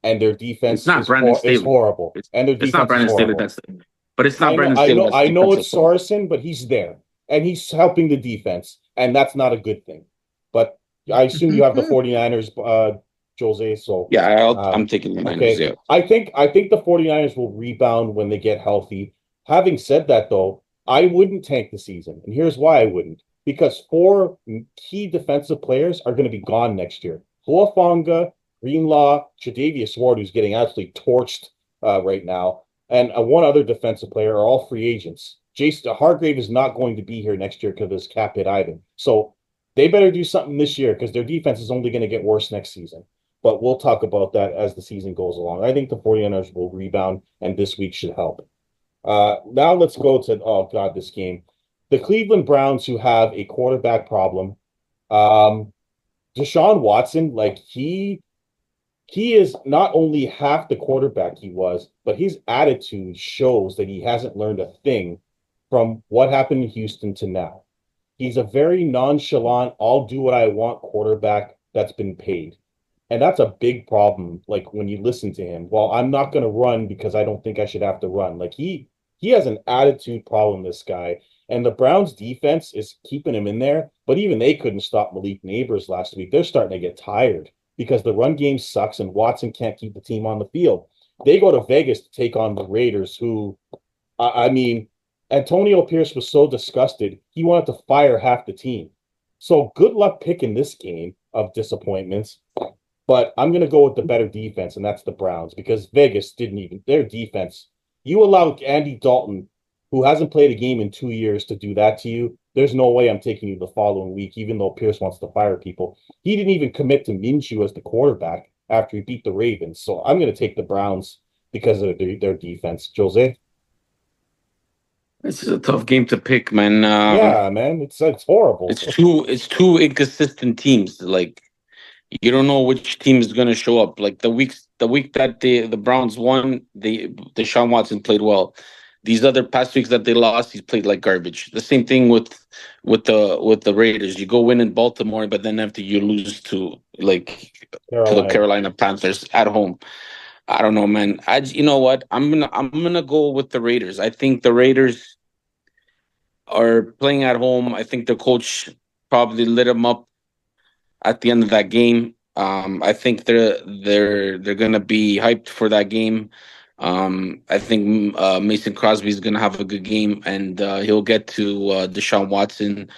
and their It's defense not Brandon is Staley. horrible, It's and their it's not defense is Brandon Staley. horrible. But it's not Brandon Staley. That's I know defensive it's coach. Sorensen, but he's there and he's helping the defense, and that's not a good thing. But I assume you have the 49ers, Jose. So Yeah, I'm um, taking the Niners. okay. Yeah. I think the 49ers will rebound when they get healthy. Having said that, though, I wouldn't tank the season. And here's why I wouldn't. Because four key defensive players are going to be gone next year. Huafonga, Greenlaw, Tre'Davious Ward, who's getting absolutely torched right now, and one other defensive player are all free agents. Jason Hargrave is not going to be here next year because of his cap hit item. So they better do something this year because their defense is only going to get worse next season. But we'll talk about that as the season goes along. I think the 49ers will rebound, and this week should help. Now let's go to, oh, God, this game. The Cleveland Browns, who have a quarterback problem. Um, Deshaun Watson, like he is not only half the quarterback he was, but his attitude shows that he hasn't learned a thing from what happened in Houston to now. He's a very nonchalant, I'll do what I want quarterback that's been paid. And that's a big problem. Like when you listen to him, well, I'm not going to run because I don't think I should have to run. Like he has an attitude problem, this guy. And the Browns defense is keeping him in there, but even they couldn't stop Malik Neighbors last week. They're starting to get tired because the run game sucks and Watson can't keep the team on the field. They go to Vegas to take on the Raiders, who, I mean, Antonio Pierce was so disgusted, he wanted to fire half the team. So good luck picking this game of disappointments. But I'm going to go with the better defense, and that's the Browns, because Vegas didn't even, their defense. You allow Andy Dalton, who hasn't played a game in 2 years, to do that to you. There's no way I'm taking you the following week, even though Pierce wants to fire people. He didn't even commit to Minshew as the quarterback after he beat the Ravens. So I'm going to take the Browns because of their defense. Jose? This is a tough game to pick, man. Yeah, man, it's horrible. It's two inconsistent teams. Like you don't know which team is going to show up. Like the week that the Browns won, Deshaun Watson played well. These other past weeks that they lost, he's played like garbage. The same thing with the Raiders. You go win in Baltimore, but then after you lose to to the Carolina Panthers at home. I don't know, man. You know what? I'm gonna go with the Raiders. I think the Raiders are playing at home. I think the coach probably lit them up at the end of that game. I think they're gonna be hyped for that game. I think Mason Crosby is gonna have a good game, and he'll get to Deshaun Watson.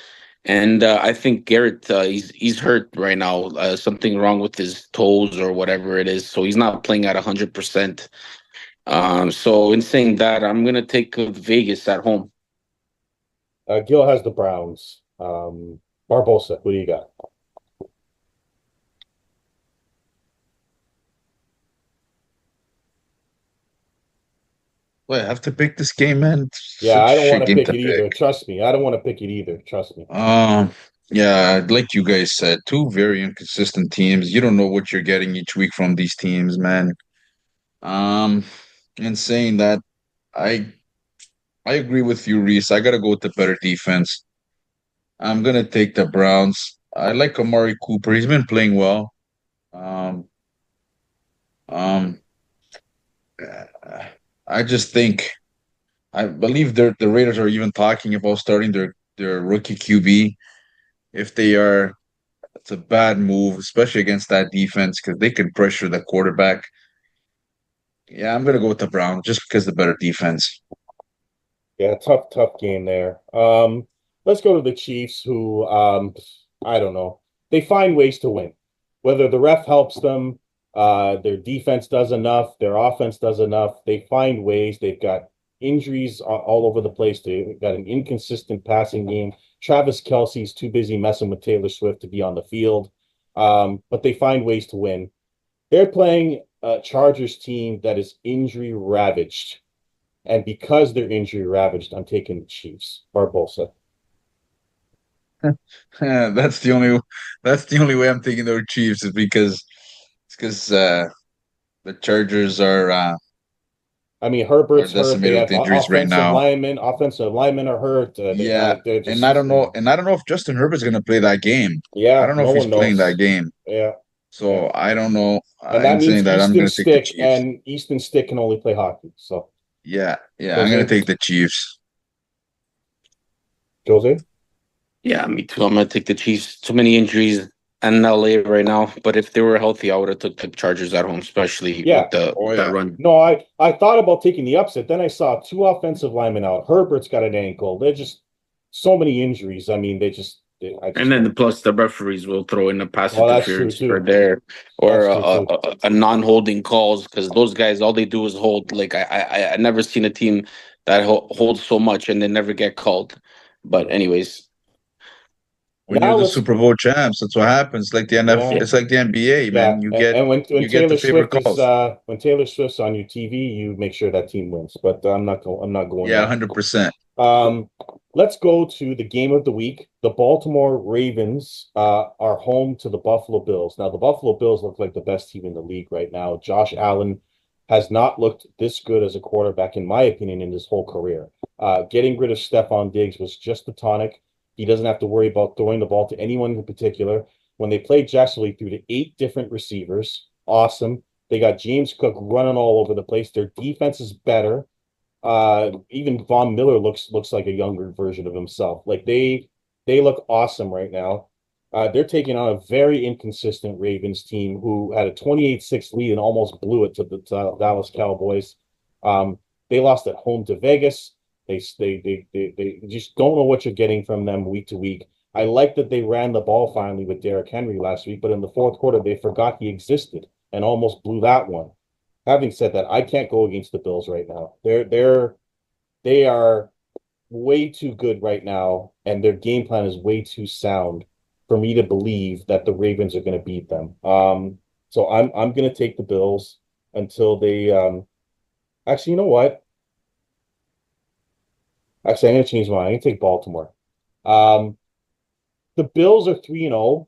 And I think Garrett, he's hurt right now. Something wrong with his toes or whatever it is, so he's not playing at 100%. So in saying that, I'm gonna take Vegas at home. Gil has the Browns. Barbosa, what do you got? Well, I have to pick this game, man. Yeah, Such I a don't want shit to game pick to it pick. either. Trust me. I don't want to pick it either. Trust me. Yeah, like you guys said, two very inconsistent teams. You don't know what you're getting each week from these teams, man. Um, in saying that, I I agree with you, Reese. I gotta go with the better defense. I'm gonna take the Browns. I like Amari Cooper. He's been playing well. Um, um, I just think I believe the Raiders are even talking about starting their rookie QB. If they are, it's a bad move, especially against that defense because they can pressure the quarterback. Yeah, I'm gonna go with the Browns just because the better defense. Yeah, tough game there. Let's go to the Chiefs, who I don't know. They find ways to win. Whether the ref helps them, their defense does enough, their offense does enough. They find ways. They've got injuries all over the place. They've got an inconsistent passing game. Travis Kelce's too busy messing with Taylor Swift to be on the field. But they find ways to win. They're playing a Chargers team that is injury ravaged. And because they're injury ravaged, I'm taking the Chiefs. Barbosa. Yeah, that's the only way I'm taking the Chiefs is because it's because the Chargers are I mean, Herbert's They're hurt. They decimated have with injuries right now. Offensive linemen are hurt. Yeah, They're and just, I don't know, if Justin Herbert's gonna play that game. I yeah, don't know no if he's one playing that knows. game. Yeah, yeah. So I don't know. And that I'm means saying that I'm gonna take the Chiefs. Easton Stick can only play hockey. So, Yeah, yeah, I'm gonna Jose, take the Chiefs. Jose, Yeah, me too. I'm gonna take the Chiefs. Too many injuries in LA right now. But if they were healthy, I would have took the Chargers at home, especially yeah. with the Oh that yeah. run. No, I thought about taking the upset. Then I saw two offensive linemen out. Herbert's got an ankle. They're just so many injuries. I mean, I just And then don't. plus the referees will throw in a pass Well, that's true interference or too. there or That's true too. a non-holding calls because those guys all they do is hold. Like I never seen a team that holds so much and they never get called. But anyways, When Now you're the let's Super Bowl champs, that's what happens. Like the yeah. it's like the NBA, Yeah, man. and when You get the Taylor favorite Swift is calls. when Taylor Swift's on your TV, you make sure that team wins. But I'm not going Yeah, there. 100%. Let's go to the game of the week. The Baltimore Ravens are home to the Buffalo Bills. Now, the Buffalo Bills look like the best team in the league right now. Josh Allen has not looked this good as a quarterback, in my opinion, in his whole career. Getting rid of Stephon Diggs was just the tonic. He doesn't have to worry about throwing the ball to anyone in particular. When they played Jacksonville, he threw to 8 different receivers. Awesome. They got James Cook running all over the place. Their defense is better. Even Von Miller looks like a younger version of himself. Like they look awesome right now. They're taking on a very inconsistent Ravens team who had a 28-6 lead and almost blew it to the Dallas Cowboys. They lost at home to Vegas. They just don't know what you're getting from them week to week. I like that they ran the ball finally with Derrick Henry last week, but in the fourth quarter they forgot he existed and almost blew that one. Having said that, I can't go against the Bills right now. They are way too good right now, and their game plan is way too sound for me to believe that the Ravens are going to beat them. So I'm going to take the Bills until they. Actually, you know what? Actually, I'm going to change my mind. I'm going to take Baltimore. Um, the Bills are 3-0,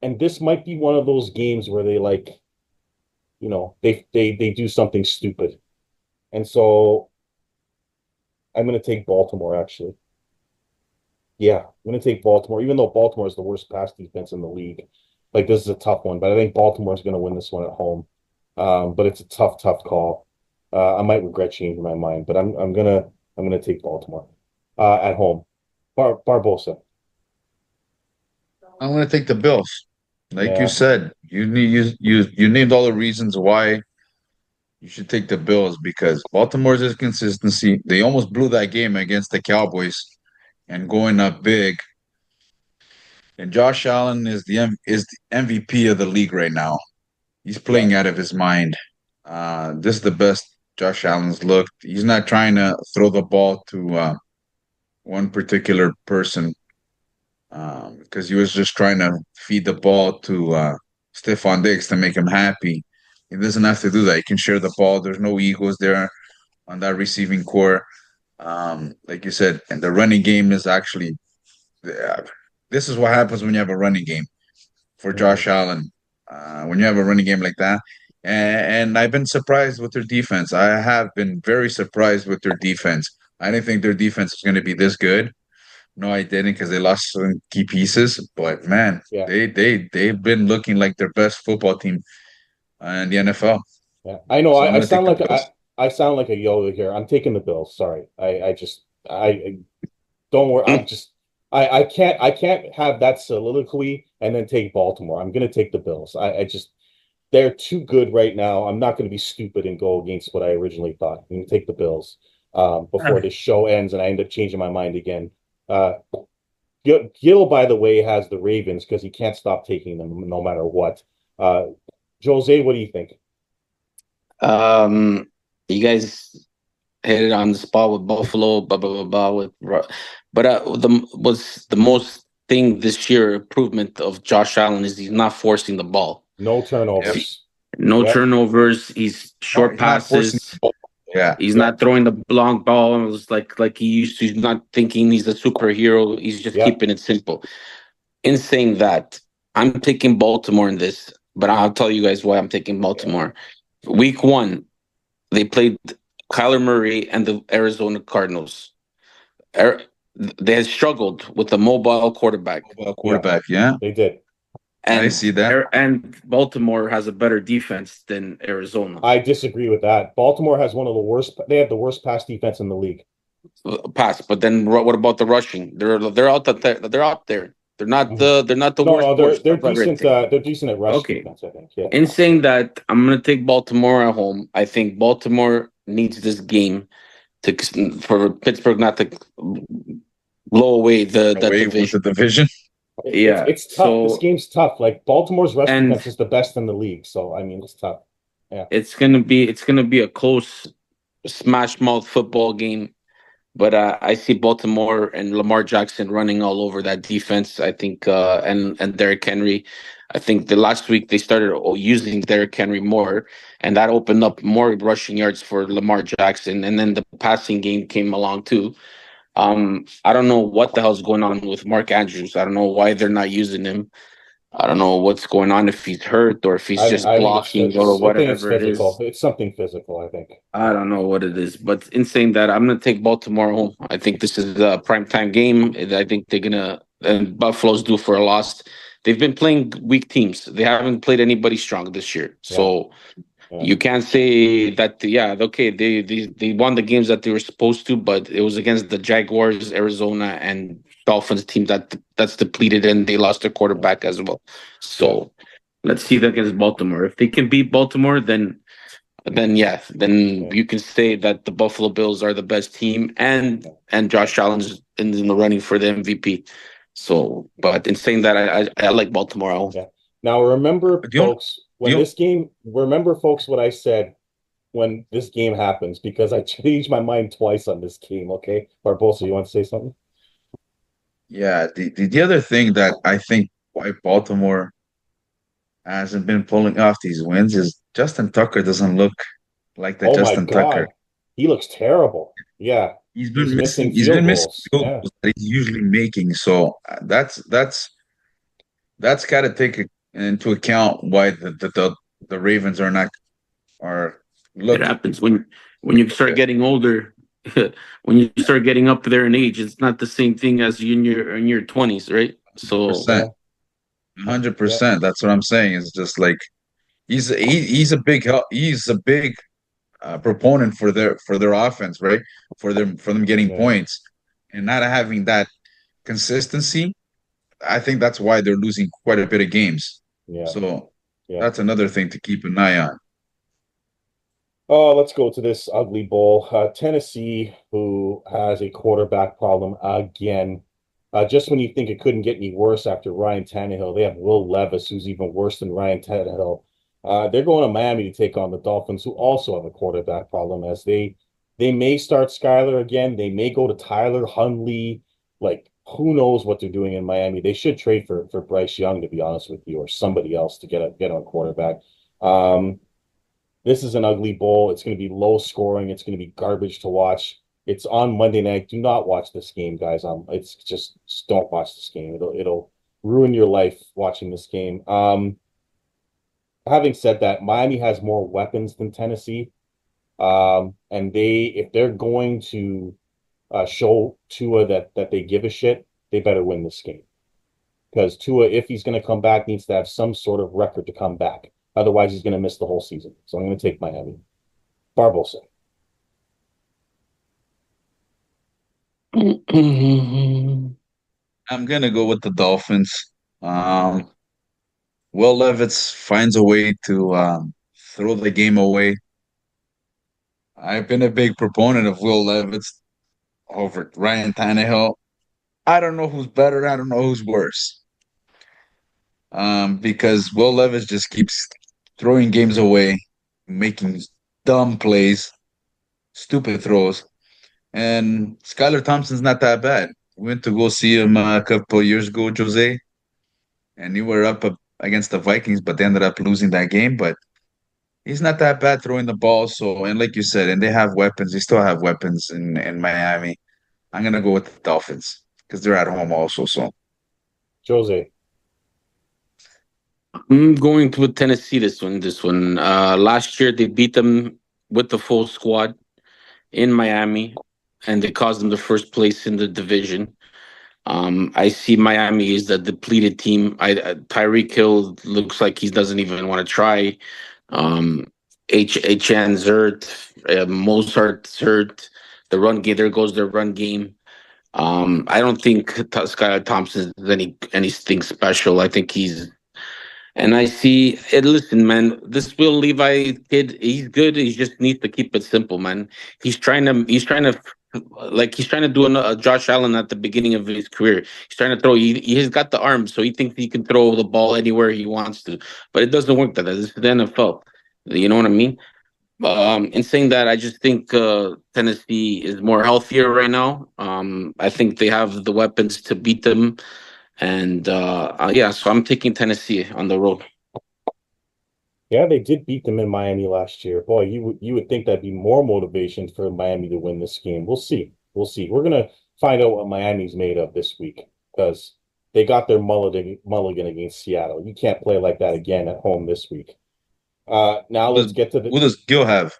and this might be one of those games where they they do something stupid. And so I'm going to take Baltimore, actually. Yeah, I'm going to take Baltimore, even though Baltimore is the worst pass defense in the league. Like, this is a tough one, but I think Baltimore is going to win this one at home. But it's a tough call. I might regret changing my mind, but I'm gonna take Baltimore at home. Barbosa. I'm gonna take the Bills. Like you Yeah, said, you named all the reasons why you should take the Bills because Baltimore's inconsistency. They almost blew that game against the Cowboys and going up big. And Josh Allen is the MVP of the league right now. He's yeah, playing out of his mind. This is the best Josh Allen's looked. He's not trying to throw the ball to one particular person because he was just trying to feed the ball to Stephon Diggs to make him happy. He doesn't have to do that. He can share the ball. There's no egos there on that receiving core. Like you said, and the running game is actually this is what happens when you have a running game for mhm, Josh Allen. When you have a running game like that. And I've been surprised with their defense. I have been very surprised with their defense. I didn't think their defense was going to be this good. No, I didn't because they lost some key pieces. But man, yeah, they've been looking like their best football team in the NFL. yeah. I know. So I'm I going to take sound the like Bills. I sound like a yo here. I'm taking the Bills. Sorry. I don't worry. I can't have that soliloquy and then take Baltimore. I'm gonna take the Bills. I just they're too good right now. I'm not gonna be stupid and go against what I originally thought. I'm gonna take the Bills before this show ends and I end up changing my mind again. Uh, Gil, by the way, has the Ravens because he can't stop taking them no matter what. Uh, Jose, what do you think? um, you guys hit it on the spot with Buffalo, blah blah blah blah. But the most thing this year improvement of Josh Allen is he's not forcing the ball. No Yep. turnovers. No Yep. turnovers. He's No, short he's not forcing passes. the ball. Yeah. He's Yep. not throwing the long ball. It's like he used to. He's not thinking he's a superhero. He's just Yep. keeping it simple. In saying that, I'm taking Baltimore in this, but I'll tell you guys why I'm taking Baltimore. Week 1, they played Kyler Murray and the Arizona Cardinals. Ar- They had struggled with a mobile quarterback, Well, quarterback, yeah. They did. I see that. And Baltimore has a better defense than Arizona. I disagree with that. Baltimore has one of the worst. They have the worst pass defense in the league. Pass, but then what about the rushing? They're out there. They're out there. They're not the No, worst. they're That's decent. everything. They're decent at rush Okay. defense, I think. Yeah. In saying that, I'm gonna take Baltimore at home. I think Baltimore needs this game for Pittsburgh not to blow away that Away with division. the division. Yeah, It's tough. This so game's tough. Like Baltimore's rush and defense is the best in the league. So I mean, it's tough. it's gonna be a close smash mouth football game. But I see Baltimore and Lamar Jackson running all over that defense. I think and Derrick Henry. I think the last week they started using Derrick Henry more, and that opened up more rushing yards for Lamar Jackson. And then the passing game came along too. I don't know what the hell's going on with Mark Andrews. I don't know why they're not using him. I don't know what's going on, if he's hurt or if he's just I think blocking or I think it's whatever it is. physical. It's something physical, I think. I don't know what it is, but in saying that, I'm gonna take Baltimore home. I think this is a primetime game. And I think they're gonna and Buffalo's due for a loss. They've been playing weak teams. They haven't played anybody strong this year. So Yeah. you can't say that. Yeah, okay, they won the games that they were supposed to, but it was against the Jaguars, Arizona, and Dolphins team that's depleted, and they lost their quarterback as well. So let's see that against Baltimore. If they can beat Baltimore, then you can say that the Buffalo Bills are the best team, and Josh Allen's in the running for the MVP. So, but in saying that, I like Baltimore. Yeah. Now remember, folks, remember, folks, what I said when this game happens, because I changed my mind twice on this game. Okay, Barbosa, you want to say something? Yeah, the other thing that I think why Baltimore hasn't been pulling off these wins is Justin Tucker doesn't look like the Oh my Justin Tucker. God, he looks terrible. Yeah, He's he's missing he's field been missing goals. field Yeah, goals that he's usually making. So that's got to take into account why the Ravens are not are It look happens when you start getting older. When you start getting up there in age, it's not the same thing as you in your 20s, right? So percent 100%. That's what I'm saying. It's just like he's a big help. He's a big proponent for their offense, right? For them getting Yeah. points and not having that consistency. I think that's why they're losing quite a bit of games. yeah, So yeah. that's another thing to keep an eye on. Oh, let's go to this ugly bowl. Tennessee, who has a quarterback problem again. Just when you think it couldn't get any worse after Ryan Tannehill, they have Will Levis, who's even worse than Ryan Tannehill. They're going to Miami to take on the Dolphins, who also have a quarterback problem, as they may start Skyler again. They may go to Tyler Huntley. Like, who knows what they're doing in Miami? They should trade for Bryce Young, to be honest with you, or somebody else to get on quarterback. This is an ugly bowl. It's going to be low scoring. It's going to be garbage to watch. It's on Monday night. Do not watch this game, guys. It's just don't watch this game. It'll ruin your life watching this game. Having said that, Miami has more weapons than Tennessee. And if they're going to show Tua that they give a shit, they better win this game. Because Tua, if he's going to come back, needs to have some sort of record to come back. Otherwise, he's going to miss the whole season. So I'm going to take Miami. Barbosa. I'm gonna go with the Dolphins. Will Levis finds a way to throw the game away. I've been a big proponent of Will Levis over Ryan Tannehill. I don't know who's better. I don't know who's worse. Because Will Levis just keeps throwing games away, making dumb plays, stupid throws. And Skylar Thompson's not that bad. We went to go see him a couple of years ago, Jose, and you were up against the Vikings, but they ended up losing that game. But he's not that bad throwing the ball. So, and like you said, and they have weapons. They still have weapons in Miami. I'm gonna go with the Dolphins because they're at home also. So, Jose. I'm going with Tennessee this one. Last year they beat them with the full squad. in Miami, and they cost them the first place in the division. I see Miami is the depleted team. Tyreek Hill looks like he doesn't even want to try. HN's hurt, Mozart's hurt. The run game, there goes their run game. I don't think Skylar Thompson is anything special. I think he's and I see it. Listen, man, this Will Levi kid, he's good. He just needs to keep it simple, man. He's trying to do a Josh Allen at the beginning of his career. He's trying to throw. He's got the arm, so he thinks he can throw the ball anywhere he wants to. But it doesn't work that. This is the NFL. You know what I mean? In saying that, I just think Tennessee is more healthier right now. I think they have the weapons to beat them, and yeah, so I'm taking Tennessee on the road. Yeah, they did beat them in Miami last year. Boy, you would think that'd be more motivation for Miami to win this game. We'll see. We'll see. We're gonna find out what Miami's made of this week because they got their mulligan against Seattle. You can't play like that again at home this week. Now let's get to Who does Gil have?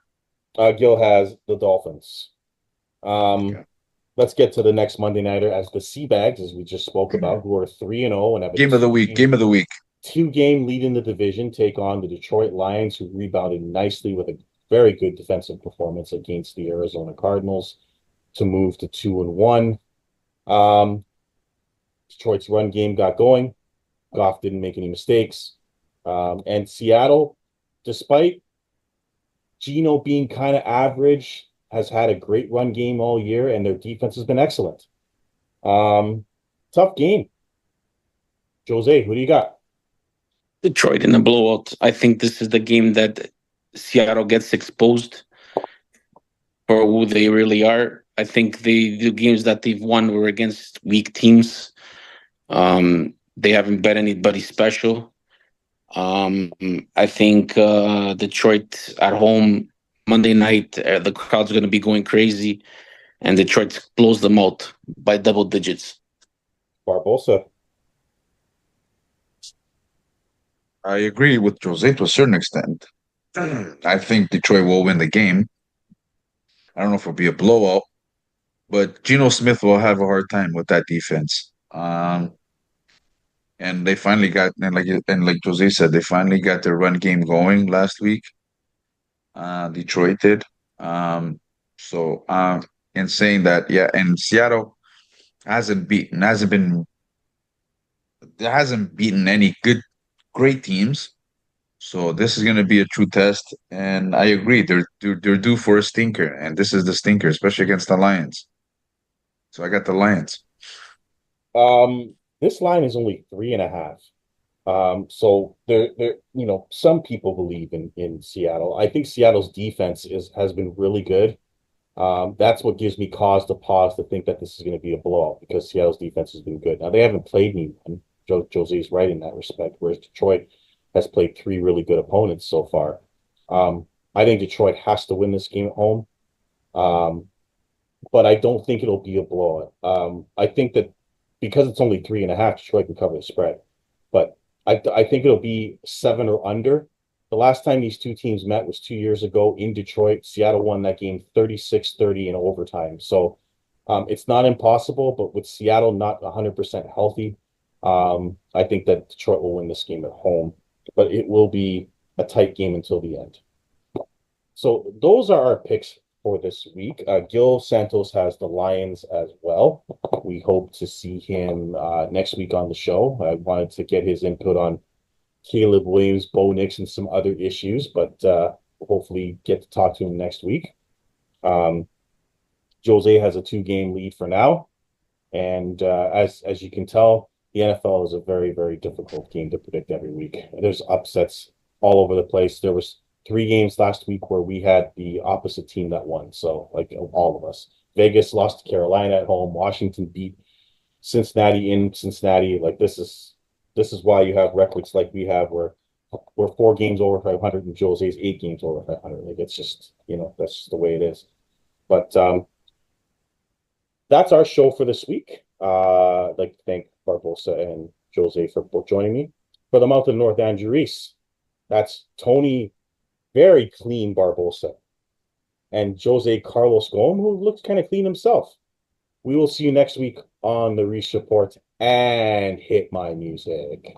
Gil has the Dolphins. Okay. Let's get to the next Monday nighter as the Seabags, as we just spoke about, who are 3-0 and have a Game of the week. Game of the week. 2-game lead in the division, take on the Detroit Lions, who rebounded nicely with a very good defensive performance against the Arizona Cardinals to move to 2-1. Detroit's run game got going. Goff didn't make any mistakes. And Seattle, despite Geno being kind of average, has had a great run game all year, and their defense has been excellent. Tough game. Jose, who do you got? Detroit in a blowout. I think this is the game that Seattle gets exposed for who they really are. I think the games that they've won were against weak teams. They haven't bet anybody special. I think Detroit at home Monday night, the crowd's going to be going crazy, and Detroit blows them out by double digits. Barbosa. I agree with Jose to a certain extent. I think Detroit will win the game. I don't know if it'll be a blowout, but Geno Smith will have a hard time with that defense. And they finally got and like Jose said, they finally got their run game going last week. Detroit did. So in saying that, yeah, and Seattle hasn't beaten any great teams. So this is going to be a true test, and I agree. They're due for a stinker, and this is the stinker, especially against the Lions. So I got the Lions. This line is only 3.5. So some people believe in Seattle. I think Seattle's defense has been really good. That's what gives me cause to pause to think that this is going to be a blowout because Seattle's defense has been good. Now they haven't played anyone. Jose's right in that respect, whereas Detroit has played 3 really good opponents so far. I think Detroit has to win this game at home. But I don't think it'll be a blowout. I think that because it's only 3.5, Detroit can cover the spread. But I think it'll be 7 or under. The last time these two teams met was 2 years ago in Detroit. Seattle won that game 36-30 in overtime. So it's not impossible, but with Seattle not 100% healthy, I think that Detroit will win this game at home. But it will be a tight game until the end. So those are our picks for this week. Gil Santos has the Lions as well. We hope to see him next week on the show. I wanted to get his input on Caleb Williams, Bo Nix, and some other issues, but hopefully get to talk to him next week. Jose has a 2-game lead for now. And as you can tell, the NFL is a very, very difficult game to predict every week. There's upsets all over the place. There was 3 games last week where we had the opposite team that won. So, like all of us. Vegas lost to Carolina at home. Washington beat Cincinnati in Cincinnati. Like this is why you have records like we have where we're 4 games over 500 and Jose's 8 games over 500. Like it's just, that's just the way it is. But that's our show for this week. I'd like to thank Barbosa and Jose for both joining me. For the mouth of North Andrew Reese, that's Tony Very Clean Barbosa. and Jose Carlos Ghosn, who looks kind of clean himself. We will see you next week on the Reese Report, and hit my music.